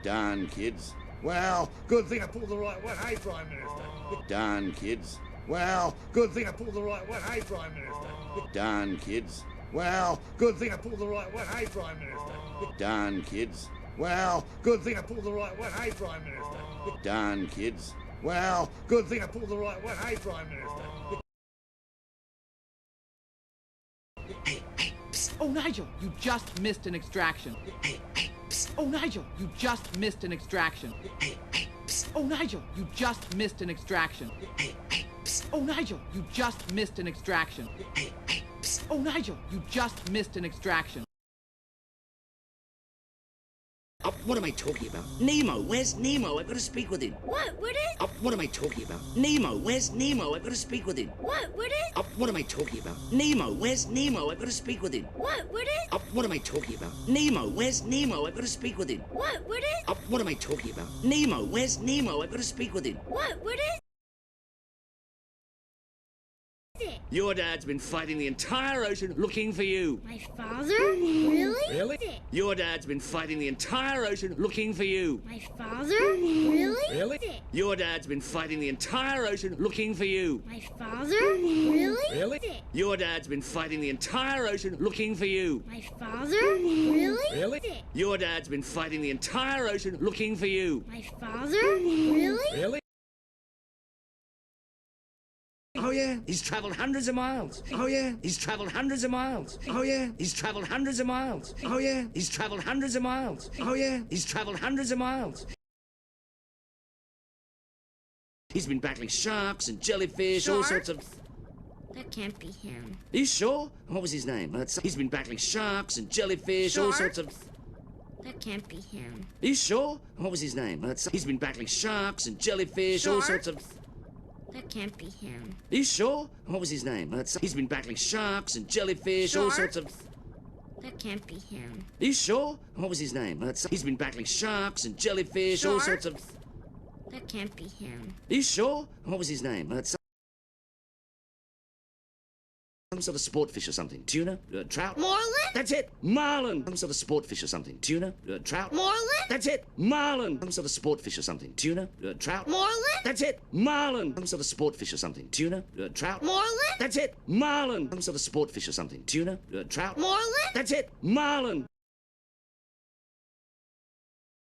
Darn kids. Well, good thing I pulled the right one, hey, Prime Minister. Darn kids. Well, good thing I pulled the right one, hey, Prime Minister. Darn kids. Well, good thing I pulled the right one, hey, Prime Minister. Darn kids. Well, good thing I pulled the right one, hey, Prime Minister. Darn kids. Well, good thing I pulled the right one, hey, Prime Minister. Hey, psst. Oh, Nigel, you just missed an extraction. Hey, psst. Oh, Nigel, you just missed an extraction. Hey, psst. Oh, Nigel, you just missed an extraction. Hey, psst. Oh, Nigel, you just missed an extraction. Hey, psst. Oh, Nigel, you just missed an extraction. What am I talking about? Nemo, where's Nemo? I've got to speak with him. What is? What am I talking about? Nemo, where's Nemo? I've got to speak with him. What is? What am I talking about? Nemo, where's Nemo? I've got to speak with him. What is? What am I talking about? Nemo, where's Nemo? I've got to speak with him. What is? What am I talking about? Nemo, where's Nemo? I've got to speak with him. What is? Your dad's been fighting the entire ocean looking for you. My father? Really? Really? Your dad's been fighting the entire ocean looking for you. My father? Really? Really? Your dad's been fighting the entire ocean looking for you. My father? Really? Really? Your dad's been fighting the entire ocean looking for you. My father? Really? Really? Your dad's been fighting the entire ocean looking for you. My father? Really? Really? Oh yeah, he's traveled hundreds of miles. Oh yeah, he's traveled hundreds of miles. Oh yeah, he's traveled hundreds of miles. Oh yeah, he's traveled hundreds of miles. Oh yeah, he's traveled hundreds of miles. He's been battling sharks and jellyfish, all sorts of... That can't be him. Are you sure? What was his name? He's been battling sharks and jellyfish, all sorts of... That can't be him. Are you sure? What was his name? He's been battling sharks and jellyfish, all sorts of... That can't be him. Are you sure? What was his name? He's been battling sharks and jellyfish, all sorts of... That can't be him. Are you sure? What was his name? He's been battling sharks and jellyfish, all sorts of... That can't be him. Are you sure? What was his name? Some sort of sport fish or something. Tuna? Trout? Marlin? That's it! Marlin! Some sort of sport fish or something. Tuna? Trout? Marlin? That's it! Marlin! Some sort of sport fish or something. Tuna? Trout? Marlin? That's it! Marlin! Some sort of sport fish or something. Tuna? Trout? Marlin? That's it! Marlin! Some sort of sport fish or something. Tuna? Trout? Marlin? That's it! Marlin!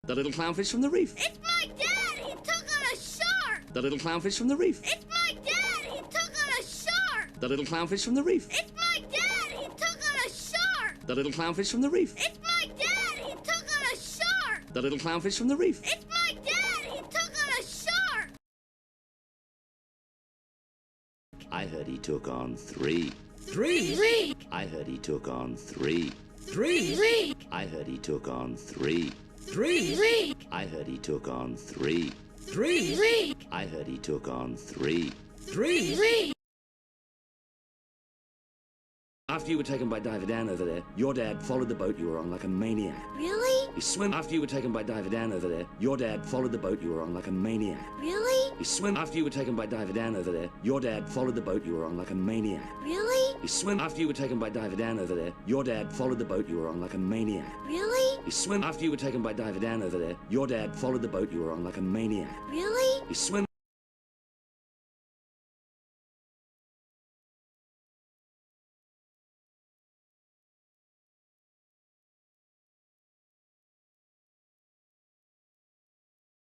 The little clownfish from the reef. It's my dad! He took on a shark! The little clownfish from the reef. It's my dad! He took on a shark! The little clownfish from the reef. It's my dad! He took on a shark! The little clownfish from the reef. It's my dad! He took on a shark! The little clownfish from the reef. It's my dad! He took on a shark! I heard he took on 3. 3! I heard he took on 3. 3! I heard he took on 3. 3! I heard he took on 3. 3! I heard he took on 3. 3! After you were taken by Diver Dan over there, your dad followed the boat you were on like a maniac. Really? He swam after you were taken by Diver Dan over there. Your dad followed the boat you were on like a maniac. Really? He swam after you were taken by Diver Dan over there. Your dad followed the boat you were on like a maniac. Really? He swam after you were taken by Diver Dan over there. Your dad followed the boat you were on like a maniac. Really? He swam after you were taken by Diver Dan over there. Your dad followed the boat you were on like a maniac. Really? He swam